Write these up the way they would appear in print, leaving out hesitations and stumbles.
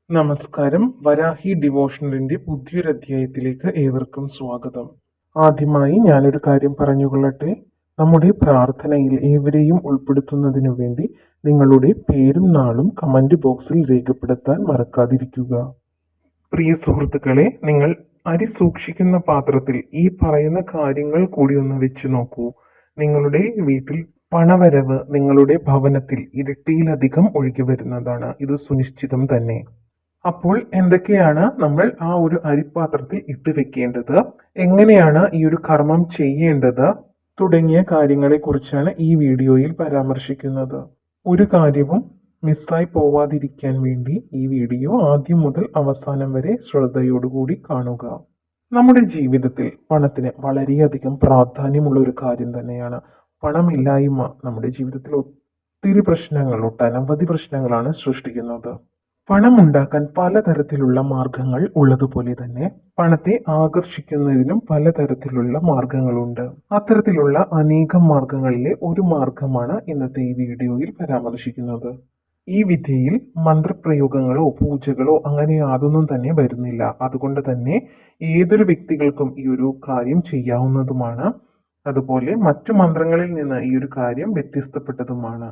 നമസ്കാരം. വരാഹി ഡിവോഷണലിന്റെ പുതിയൊരു അധ്യായത്തിലേക്ക് ഏവർക്കും സ്വാഗതം. ആദ്യമായി ഞാനൊരു കാര്യം പറഞ്ഞുകൊള്ളട്ടെ. നമ്മുടെ പ്രാർത്ഥനയിൽ ഏവരെയും ഉൾപ്പെടുത്തുന്നതിനു വേണ്ടി നിങ്ങളുടെ പേരും നാളും കമന്റ് ബോക്സിൽ രേഖപ്പെടുത്താൻ മറക്കാതിരിക്കുക. പ്രിയ സുഹൃത്തുക്കളെ, നിങ്ങൾ അരി സൂക്ഷിക്കുന്ന പാത്രത്തിൽ ഈ പറയുന്ന കാര്യങ്ങൾ കൂടി ഒന്ന് വെച്ച് നോക്കൂ. നിങ്ങളുടെ വീട്ടിൽ പണവരവ് നിങ്ങളുടെ ഭവനത്തിൽ ഇരട്ടിയിലധികം ഒഴുകി വരുന്നതാണ്. ഇത് സുനിശ്ചിതം തന്നെ. അപ്പോൾ എന്തൊക്കെയാണ് നമ്മൾ ആ ഒരു അരിപ്പാത്രത്തിൽ ഇട്ട് വെക്കേണ്ടത്, എങ്ങനെയാണ് ഈ ഒരു കർമ്മം ചെയ്യേണ്ടത് തുടങ്ങിയ കാര്യങ്ങളെ കുറിച്ചാണ് ഈ വീഡിയോയിൽ പരാമർശിക്കുന്നത്. ഒരു കാര്യവും മിസ്സായി പോവാതിരിക്കാൻ വേണ്ടി ഈ വീഡിയോ ആദ്യം മുതൽ അവസാനം വരെ ശ്രദ്ധയോടുകൂടി കാണുക. നമ്മുടെ ജീവിതത്തിൽ പണത്തിന് വളരെയധികം പ്രാധാന്യമുള്ള ഒരു കാര്യം തന്നെയാണ്. പണമില്ലായ്മ നമ്മുടെ ജീവിതത്തിൽ ഒട്ടനവധി പ്രശ്നങ്ങളാണ് സൃഷ്ടിക്കുന്നത്. പണം ഉണ്ടാക്കാൻ പലതരത്തിലുള്ള മാർഗങ്ങൾ ഉള്ളതുപോലെ തന്നെ പണത്തെ ആകർഷിക്കുന്നതിനും പലതരത്തിലുള്ള മാർഗങ്ങളുണ്ട്. അത്തരത്തിലുള്ള അനേകം മാർഗങ്ങളിലെ ഒരു മാർഗമാണ് ഇന്നത്തെ ഈ വീഡിയോയിൽ പരാമർശിക്കുന്നത്. ഈ വിദ്യയിൽ മന്ത്രപ്രയോഗങ്ങളോ പൂജകളോ അങ്ങനെ യാതൊന്നും തന്നെ വരുന്നില്ല. അതുകൊണ്ട് തന്നെ ഏതൊരു വ്യക്തികൾക്കും ഈ ഒരു കാര്യം ചെയ്യാവുന്നതുമാണ്. അതുപോലെ മറ്റു മന്ത്രങ്ങളിൽ നിന്ന് ഈ ഒരു കാര്യം വ്യത്യസ്തപ്പെട്ടതുമാണ്.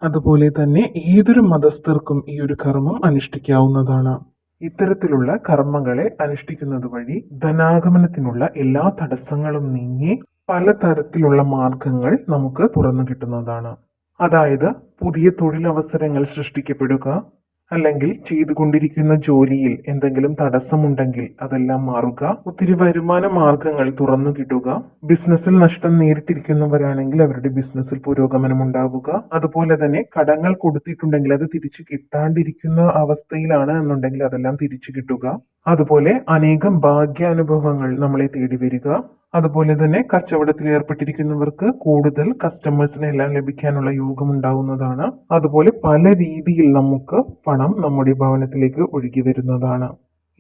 അതുപോലെ തന്നെ ഏതൊരു മതസ്ഥർക്കും ഈ ഒരു കർമ്മം അനുഷ്ഠിക്കാവുന്നതാണ്. ഇത്തരത്തിലുള്ള കർമ്മങ്ങളെ അനുഷ്ഠിക്കുന്നത് വഴി ധനാഗമനത്തിനുള്ള എല്ലാ തടസ്സങ്ങളും നീങ്ങി പലതരത്തിലുള്ള മാർഗങ്ങൾ നമുക്ക് തുറന്നു കിട്ടുന്നതാണ്. അതായത് പുതിയ തൊഴിലവസരങ്ങൾ സൃഷ്ടിക്കപ്പെടുക, അല്ലെങ്കിൽ ചെയ്തുകൊണ്ടിരിക്കുന്ന ജോലിയിൽ എന്തെങ്കിലും തടസ്സമുണ്ടെങ്കിൽ അതെല്ലാം മാറുക, ഒത്തിരി വരുമാന മാർഗങ്ങൾ തുറന്നു കിട്ടുക, ബിസിനസ്സിൽ നഷ്ടം നേരിട്ടിരിക്കുന്നവരാണെങ്കിൽ അവരുടെ ബിസിനസ്സിൽ പുരോഗമനം ഉണ്ടാവുക, അതുപോലെ തന്നെ കടങ്ങൾ കൊടുത്തിട്ടുണ്ടെങ്കിൽ അത് തിരിച്ചു കിട്ടാണ്ടിരിക്കുന്ന അവസ്ഥയിലാണ് എന്നുണ്ടെങ്കിൽ അതെല്ലാം തിരിച്ചു കിട്ടുക, അതുപോലെ അനേകം ഭാഗ്യാനുഭവങ്ങൾ നമ്മളെ തേടി വരിക, അതുപോലെ തന്നെ കച്ചവടത്തിൽ ഏർപ്പെട്ടിരിക്കുന്നവർക്ക് കൂടുതൽ കസ്റ്റമേഴ്സിനെ എല്ലാം ലഭിക്കാനുള്ള യോഗം ഉണ്ടാവുന്നതാണ്. അതുപോലെ പല രീതിയിൽ നമുക്ക് പണം നമ്മുടെ ഭവനത്തിലേക്ക് ഒഴുകി വരുന്നതാണ്.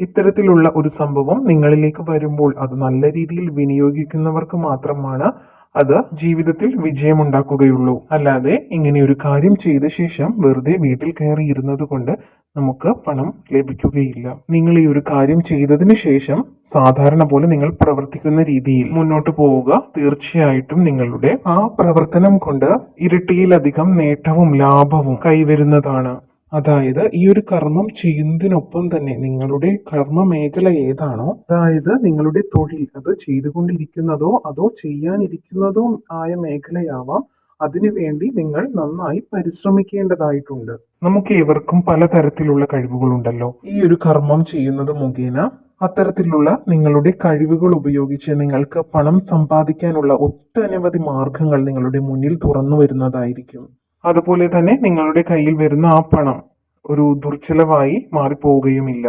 ഇത്തരത്തിലുള്ള ഒരു സംഭവം നിങ്ങളിലേക്ക് വരുമ്പോൾ അത് നല്ല രീതിയിൽ വിനിയോഗിക്കുന്നവർക്ക് മാത്രമാണ് അത് ജീവിതത്തിൽ വിജയമുണ്ടാക്കുകയുള്ളൂ. അല്ലാതെ ഇങ്ങനെ ഒരു കാര്യം ചെയ്ത ശേഷം വെറുതെ വീട്ടിൽ കയറി ഇരുന്നത് കൊണ്ട് നമുക്ക് പണം ലഭിക്കുകയില്ല. നിങ്ങൾ ഈ ഒരു കാര്യം ചെയ്തതിനു ശേഷം സാധാരണ പോലെ നിങ്ങൾ പ്രവർത്തിക്കുന്ന രീതിയിൽ മുന്നോട്ട് പോവുക. തീർച്ചയായിട്ടും നിങ്ങളുടെ ആ പ്രവർത്തനം കൊണ്ട് ഇരട്ടിയിലധികം നേട്ടവും ലാഭവും കൈവരുന്നതാണ്. അതായത് ഈ ഒരു കർമ്മം ചെയ്യുന്നതിനൊപ്പം തന്നെ നിങ്ങളുടെ കർമ്മ മേഖല ഏതാണോ, അതായത് നിങ്ങളുടെ തൊഴിൽ അത് ചെയ്തുകൊണ്ടിരിക്കുന്നതോ അതോ ചെയ്യാനിരിക്കുന്നതോ ആയ മേഖലയാവാം, അതിനുവേണ്ടി നിങ്ങൾ നന്നായി പരിശ്രമിക്കേണ്ടതായിട്ടുണ്ട്. നമുക്ക് ഏവർക്കും പലതരത്തിലുള്ള കഴിവുകളുണ്ടല്ലോ. ഈ ഒരു കർമ്മം ചെയ്യുന്നത് മുഖേന അത്തരത്തിലുള്ള നിങ്ങളുടെ കഴിവുകൾ ഉപയോഗിച്ച് നിങ്ങൾക്ക് പണം സമ്പാദിക്കാനുള്ള ഒട്ടനവധി മാർഗങ്ങൾ നിങ്ങളുടെ മുന്നിൽ തുറന്നു വരുന്നതായിരിക്കും. അതുപോലെ തന്നെ നിങ്ങളുടെ കയ്യിൽ വരുന്ന ആ പണം ഒരു ദുർച്ചലവായി മാറിപ്പോവുകയുമില്ല.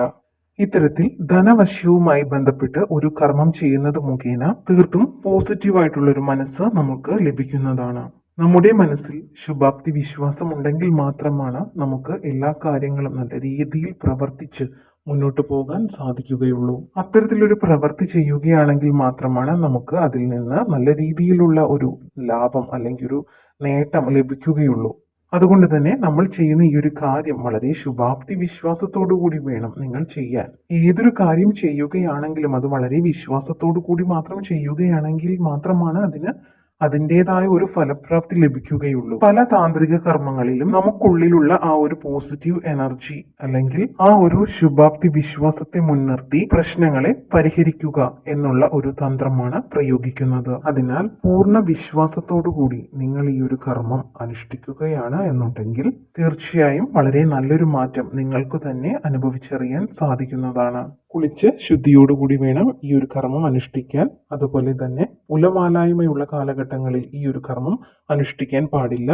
ഇത്തരത്തിൽ ധനവശ്യവുമായി ബന്ധപ്പെട്ട് ഒരു കർമ്മം ചെയ്യുന്നത് മുഖേന തീർത്തും പോസിറ്റീവായിട്ടുള്ള ഒരു മനസ്സ് നമുക്ക് ലഭിക്കുന്നതാണ്. നമ്മുടെ മനസ്സിൽ ശുഭാപ്തി വിശ്വാസം ഉണ്ടെങ്കിൽ മാത്രമാണ് നമുക്ക് എല്ലാ കാര്യങ്ങളും നല്ല രീതിയിൽ പ്രവർത്തിച്ച് മുന്നോട്ട് പോകാൻ സാധിക്കുകയുള്ളൂ. അത്തരത്തിലൊരു പ്രവൃത്തി ചെയ്യുകയാണെങ്കിൽ മാത്രമാണ് നമുക്ക് അതിൽ നിന്ന് നല്ല രീതിയിലുള്ള ഒരു ലാഭം അല്ലെങ്കിൽ ഒരു നേട്ടം ലഭിക്കുകയുള്ളൂ. അതുകൊണ്ട് തന്നെ നമ്മൾ ചെയ്യുന്ന ഈ ഒരു കാര്യം വളരെ ശുഭാപ്തി വിശ്വാസത്തോടു കൂടി വേണം നിങ്ങൾ ചെയ്യാൻ. ഏതൊരു കാര്യം ചെയ്യുകയാണെങ്കിലും അത് വളരെ വിശ്വാസത്തോടു കൂടി മാത്രം ചെയ്യുകയാണെങ്കിൽ മാത്രമാണ് അതിന് അതിൻ്റെതായ ഒരു ഫലപ്രാപ്തി ലഭിക്കുകയുള്ളൂ. പല താന്ത്രിക കർമ്മങ്ങളിലും നമുക്കുള്ളിലുള്ള ആ ഒരു പോസിറ്റീവ് എനർജി അല്ലെങ്കിൽ ആ ഒരു ശുഭാപ്തി വിശ്വാസത്തെ മുൻനിർത്തി പ്രശ്നങ്ങളെ പരിഹരിക്കുക എന്നുള്ള ഒരു തന്ത്രമാണ് പ്രയോഗിക്കുന്നത്. അതിനാൽ പൂർണ്ണ വിശ്വാസത്തോടുകൂടി നിങ്ങൾ ഈ ഒരു കർമ്മം അനുഷ്ഠിക്കുകയാണ് എന്നുണ്ടെങ്കിൽ തീർച്ചയായും വളരെ നല്ലൊരു മാറ്റം നിങ്ങൾക്ക് തന്നെ അനുഭവിച്ചറിയാൻ സാധിക്കുന്നതാണ്. കുളിച്ച് ശുദ്ധിയോടുകൂടി വേണം ഈ ഒരു കർമ്മം അനുഷ്ഠിക്കാൻ. അതുപോലെ തന്നെ ഉലമാലായ്മയുള്ള കാലഘട്ടങ്ങളിൽ ഈ ഒരു കർമ്മം അനുഷ്ഠിക്കാൻ പാടില്ല.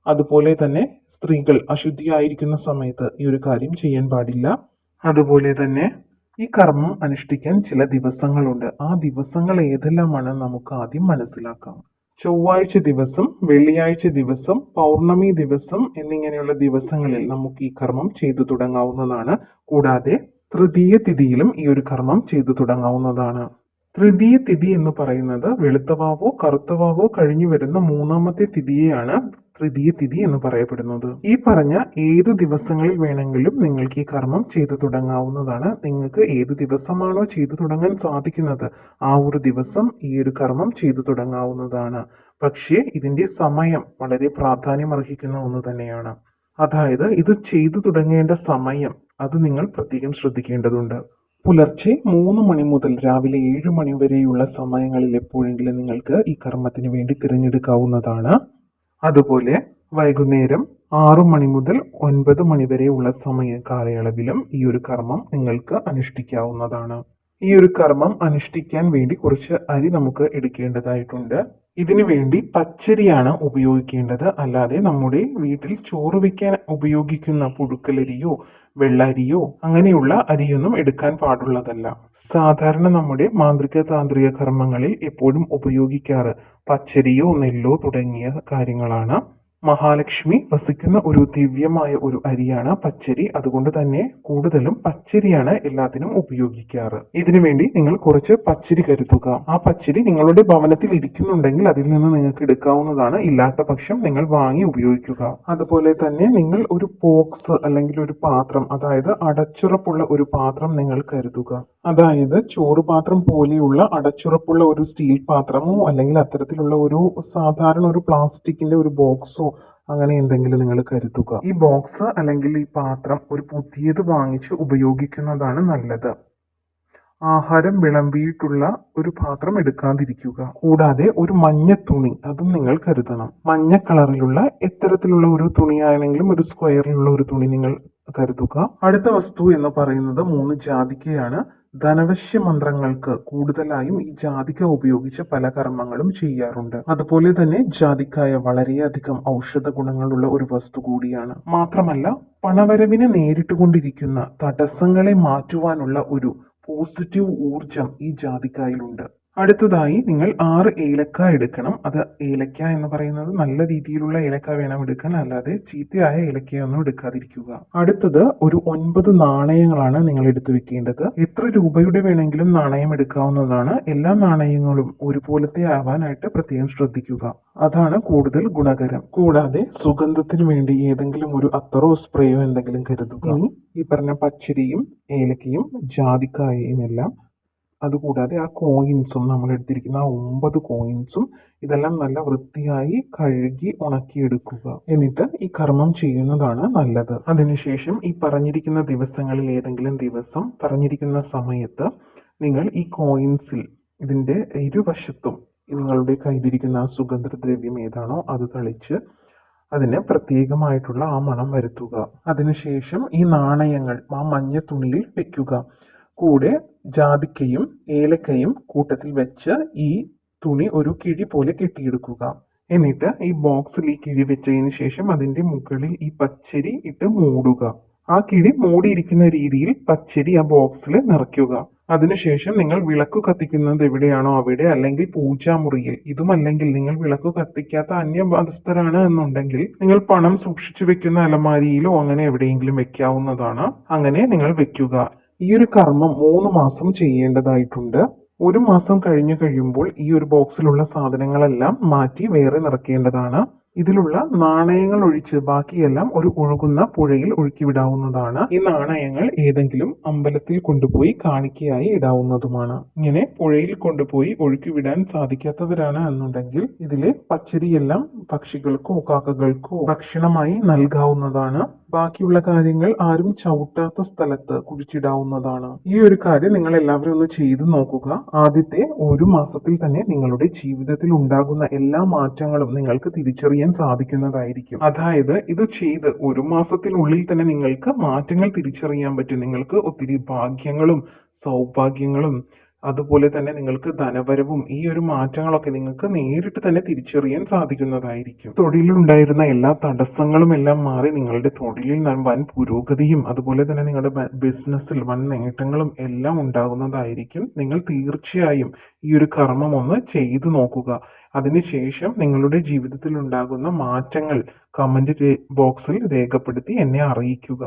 അതുപോലെ തന്നെ സ്ത്രീകൾ അശുദ്ധിയായിരിക്കുന്ന സമയത്ത് ഈ ഒരു കാര്യം ചെയ്യാൻ പാടില്ല. അതുപോലെ തന്നെ ഈ കർമ്മം അനുഷ്ഠിക്കാൻ ചില ദിവസങ്ങളുണ്ട്. ആ ദിവസങ്ങൾ ഏതെല്ലാമാണ് നമുക്ക് ആദ്യം മനസ്സിലാക്കാം. ചൊവ്വാഴ്ച ദിവസം, വെള്ളിയാഴ്ച ദിവസം, പൗർണമി ദിവസം എന്നിങ്ങനെയുള്ള ദിവസങ്ങളിൽ നമുക്ക് ഈ കർമ്മം ചെയ്തു തുടങ്ങാവുന്നതാണ്. കൂടാതെ തൃതീയ തിഥിയിലും ഈ ഒരു കർമ്മം ചെയ്തു തുടങ്ങാവുന്നതാണ്. തൃതീയ തിഥി എന്ന് പറയുന്നത് വെളുത്തവാവോ കറുത്തവാവോ കഴിഞ്ഞു വരുന്ന മൂന്നാമത്തെ തിഥിയെയാണ് തൃതീയ തിഥി എന്ന് പറയപ്പെടുന്നത്. ഈ പറഞ്ഞ ഏത് ദിവസങ്ങളിൽ വേണമെങ്കിലും നിങ്ങൾക്ക് ഈ കർമ്മം ചെയ്തു തുടങ്ങാവുന്നതാണ്. നിങ്ങൾക്ക് ഏത് ദിവസമാണോ ചെയ്തു തുടങ്ങാൻ സാധിക്കുന്നത് ആ ഒരു ദിവസം ഈ ഒരു കർമ്മം ചെയ്തു തുടങ്ങാവുന്നതാണ്. പക്ഷേ ഇതിന്റെ സമയം വളരെ പ്രാധാന്യം അർഹിക്കുന്ന ഒന്ന് തന്നെയാണ്. അതായത് ഇത് ചെയ്തു തുടങ്ങേണ്ട സമയം അത് നിങ്ങൾ പ്രത്യേകം ശ്രദ്ധിക്കേണ്ടതുണ്ട്. പുലർച്ചെ 3 മണി മുതൽ രാവിലെ 7 മണി വരെയുള്ള സമയങ്ങളിൽ എപ്പോഴെങ്കിലും നിങ്ങൾക്ക് ഈ കർമ്മത്തിന് വേണ്ടി തിരഞ്ഞെടുക്കാവുന്നതാണ്. അതുപോലെ വൈകുന്നേരം 6 മണി മുതൽ 9 മണി വരെയുള്ള സമയ കാലയളവിലും ഈ ഒരു കർമ്മം നിങ്ങൾക്ക് അനുഷ്ഠിക്കാവുന്നതാണ്. ഈ ഒരു കർമ്മം അനുഷ്ഠിക്കാൻ വേണ്ടി കുറച്ച് അരി നമുക്ക് എടുക്കേണ്ടതായിട്ടുണ്ട്. ഇതിനു വേണ്ടി പച്ചരിയാണ് ഉപയോഗിക്കേണ്ടത്. അല്ലാതെ നമ്മുടെ വീട്ടിൽ ചോറ് വയ്ക്കാൻ ഉപയോഗിക്കുന്ന പുഴുക്കലരിയോ വെള്ളരിയോ അങ്ങനെയുള്ള അരിയൊന്നും എടുക്കാൻ പാടുള്ളതല്ല. സാധാരണ നമ്മുടെ മാന്ത്രിക താന്ത്രിക കർമ്മങ്ങളിൽ എപ്പോഴും ഉപയോഗിക്കാറ് പച്ചരിയോ നെല്ലോ തുടങ്ങിയ കാര്യങ്ങളാണ്. മഹാലക്ഷ്മി വസിക്കുന്ന ഒരു ദിവ്യമായ ഒരു അരിയാണ് പച്ചരി. അതുകൊണ്ട് തന്നെ കൂടുതലും പച്ചരിയാണ് എല്ലാത്തിനും ഉപയോഗിക്കാറ്. ഇതിനു വേണ്ടി നിങ്ങൾ കുറച്ച് പച്ചരി കരുതുക. ആ പച്ചരി നിങ്ങളുടെ ഭവനത്തിൽ ഇരിക്കുന്നുണ്ടെങ്കിൽ അതിൽ നിന്ന് നിങ്ങൾക്ക് എടുക്കാവുന്നതാണ്. ഇല്ലാത്ത പക്ഷം നിങ്ങൾ വാങ്ങി ഉപയോഗിക്കുക. അതുപോലെ തന്നെ നിങ്ങൾ ഒരു ബോക്സ് അല്ലെങ്കിൽ ഒരു പാത്രം, അതായത് അടച്ചുറപ്പുള്ള ഒരു പാത്രം നിങ്ങൾ കരുതുക. അതായത് ചോറ് പാത്രം പോലെയുള്ള അടച്ചുറപ്പുള്ള ഒരു സ്റ്റീൽ പാത്രമോ അല്ലെങ്കിൽ അത്തരത്തിലുള്ള ഒരു സാധാരണ ഒരു പ്ലാസ്റ്റിക്കിന്റെ ഒരു ബോക്സോ അങ്ങനെ എന്തെങ്കിലും നിങ്ങൾ കരുതുക. ഈ ബോക്സ് അല്ലെങ്കിൽ ഈ പാത്രം ഒരു പുതിയത് വാങ്ങിച്ച് ഉപയോഗിക്കുന്നതാണ് നല്ലത്. ആഹാരം വിളമ്പിയിട്ടുള്ള ഒരു പാത്രം എടുക്കാതിരിക്കുക. കൂടാതെ ഒരു മഞ്ഞ തുണി അതും നിങ്ങൾ കരുതണം. മഞ്ഞ കളറിലുള്ള എത്തരത്തിലുള്ള ഒരു തുണിയാണെങ്കിലും ഒരു സ്ക്വയറിലുള്ള ഒരു തുണി നിങ്ങൾ കരുതുക. അടുത്ത വസ്തു എന്ന് പറയുന്നത് 3 ജാതിക്കയാണ്. ധനവശ്യ മന്ത്രങ്ങൾക്ക് കൂടുതലായും ഈ ജാതിക്ക ഉപയോഗിച്ച് പല കർമ്മങ്ങളും ചെയ്യാറുണ്ട്. അതുപോലെ തന്നെ ജാതിക്കായ വളരെയധികം ഔഷധ ഗുണങ്ങളുള്ള ഒരു വസ്തു കൂടിയാണ്. മാത്രമല്ല പണവരവിനെ നേരിട്ടുകൊണ്ടിരിക്കുന്ന തടസ്സങ്ങളെ മാറ്റുവാനുള്ള ഒരു പോസിറ്റീവ് ഊർജം ഈ ജാതിക്കായിലുണ്ട്. അടുത്തതായി നിങ്ങൾ 6 ഏലക്ക എടുക്കണം. അത് ഏലക്ക എന്ന് പറയുന്നത് നല്ല രീതിയിലുള്ള ഏലക്ക വേണം എടുക്കാൻ, അല്ലാതെ ചീത്തയായ ഏലക്കയൊന്നും എടുക്കാതിരിക്കുക. അടുത്തത് ഒരു 9 നാണയങ്ങളാണ് നിങ്ങൾ എടുത്തു വെക്കേണ്ടത്. എത്ര രൂപയുടെ വേണമെങ്കിലും നാണയം എടുക്കാവുന്നതാണ്. എല്ലാ നാണയങ്ങളും ഒരുപോലത്തെ ആവാനായിട്ട് പ്രത്യേകം ശ്രദ്ധിക്കുക. അതാണ് കൂടുതൽ ഗുണകരം. കൂടാതെ സുഗന്ധത്തിന് വേണ്ടി ഏതെങ്കിലും ഒരു അത്തറോ സ്പ്രേയോ എന്തെങ്കിലും കരുതുക. ഇനി ഈ പറഞ്ഞ പച്ചരിയും ഏലക്കയും ജാതിക്കായയും എല്ലാം, അതുകൂടാതെ ആ കോയിൻസും നമ്മൾ എടുത്തിരിക്കുന്ന ആ 9 കോയിൻസും ഇതെല്ലാം നല്ല വൃത്തിയായി കഴുകി ഉണക്കിയെടുക്കുക. എന്നിട്ട് ഈ കർമ്മം ചെയ്യുന്നതാണ് നല്ലത്. അതിനുശേഷം ഈ പറഞ്ഞിരിക്കുന്ന ദിവസങ്ങളിൽ ഏതെങ്കിലും ദിവസം പറഞ്ഞിരിക്കുന്ന സമയത്ത് നിങ്ങൾ ഈ കോയിൻസിൽ ഇതിന്റെ ഇരുവശത്തും നിങ്ങളുടെ കയ്യിലിരിക്കുന്ന ആ സുഗന്ധദ്രവ്യം ഏതാണോ അത് തളിച്ച് അതിന് പ്രത്യേകമായിട്ടുള്ള ആ മണം വരുത്തുക. അതിനുശേഷം ഈ നാണയങ്ങൾ ആ മഞ്ഞ തുണിയിൽ വെക്കുക. കൂടെ ജാതിക്കയും ഏലക്കയും കൂട്ടത്തിൽ വെച്ച് ഈ തുണി ഒരു കിഴി പോലെ കെട്ടിയെടുക്കുക. എന്നിട്ട് ഈ ബോക്സിൽ ഈ കിഴി വെച്ചതിന് ശേഷം അതിന്റെ മുകളിൽ ഈ പച്ചരി ഇട്ട് മൂടുക. ആ കിഴി മൂടിയിരിക്കുന്ന രീതിയിൽ പച്ചരി ആ ബോക്സിൽ നിറയ്ക്കുക. അതിനുശേഷം നിങ്ങൾ വിളക്ക് കത്തിക്കുന്നത് എവിടെയാണോ അവിടെ, അല്ലെങ്കിൽ പൂജാമുറിയിൽ. ഇതുമല്ലെങ്കിൽ നിങ്ങൾ വിളക്ക് കത്തിക്കാത്ത അന്യമതസ്ഥരാണ് എന്നുണ്ടെങ്കിൽ നിങ്ങൾ പണം സൂക്ഷിച്ചു വെക്കുന്ന അലമാരിയിലോ അങ്ങനെ എവിടെയെങ്കിലും വെക്കാവുന്നതാണ്. അങ്ങനെ നിങ്ങൾ വെക്കുക. ഈ ഒരു കർമ്മം 3 മാസം ചെയ്യേണ്ടതായിട്ടുണ്ട്. 1 മാസം കഴിഞ്ഞു കഴിയുമ്പോൾ ഈ ഒരു ബോക്സിലുള്ള സാധനങ്ങളെല്ലാം മാറ്റി വേറെ നിറയ്ക്കേണ്ടതാണ്. ഇതിലുള്ള നാണയങ്ങൾ ഒഴിച്ച് ബാക്കിയെല്ലാം ഒരു ഒഴുകുന്ന പുഴയിൽ ഒഴുക്കിവിടാവുന്നതാണ്. ഈ നാണയങ്ങൾ ഏതെങ്കിലും അമ്പലത്തിൽ കൊണ്ടുപോയി കാണിക്കയായി ഇടാവുന്നതുമാണ്. ഇങ്ങനെ പുഴയിൽ കൊണ്ടുപോയി ഒഴുക്കിവിടാൻ സാധിക്കാത്തവരാണ് എന്നുണ്ടെങ്കിൽ ഇതിലെ പച്ചരിയെല്ലാം പക്ഷികൾക്കോ കാക്കകൾക്കോ ഭക്ഷണമായി നൽകാവുന്നതാണ്. ബാക്കിയുള്ള കാര്യങ്ങൾ ആരും ചവിട്ടാത്ത സ്ഥലത്ത് കുഴിച്ചിടാവുന്നതാണ്. ഈ ഒരു കാര്യം നിങ്ങൾ എല്ലാവരും ഒന്ന് ചെയ്തു നോക്കുക. ആദ്യത്തെ 1 മാസത്തിൽ തന്നെ നിങ്ങളുടെ ജീവിതത്തിൽ ഉണ്ടാകുന്ന എല്ലാ മാറ്റങ്ങളും നിങ്ങൾക്ക് തിരിച്ചറിയാൻ സാധിക്കുന്നതായിരിക്കും. അതായത് ഇത് ചെയ്ത് 1 മാസത്തിനുള്ളിൽ തന്നെ നിങ്ങൾക്ക് മാറ്റങ്ങൾ തിരിച്ചറിയാൻ പറ്റും. നിങ്ങൾക്ക് ഒത്തിരി ഭാഗ്യങ്ങളും സൗഭാഗ്യങ്ങളും അതുപോലെ തന്നെ നിങ്ങൾക്ക് ധനവരവും ഈ ഒരു മാറ്റങ്ങളൊക്കെ നിങ്ങൾക്ക് നേരിട്ട് തന്നെ തിരിച്ചറിയാൻ സാധിക്കുന്നതായിരിക്കും. തൊഴിലുണ്ടായിരുന്ന എല്ലാ തടസ്സങ്ങളും എല്ലാം മാറി നിങ്ങളുടെ തൊഴിലിൽ വൻ പുരോഗതിയും അതുപോലെ തന്നെ നിങ്ങളുടെ ബിസിനസ്സിൽ വൻ നേട്ടങ്ങളും എല്ലാം ഉണ്ടാകുന്നതായിരിക്കും. നിങ്ങൾ തീർച്ചയായും ഈ ഒരു കർമ്മം ഒന്ന് ചെയ്തു നോക്കുക. അതിനുശേഷം നിങ്ങളുടെ ജീവിതത്തിൽ ഉണ്ടാകുന്ന മാറ്റങ്ങൾ കമന്റ് ബോക്സിൽ രേഖപ്പെടുത്തി എന്നെ അറിയിക്കുക.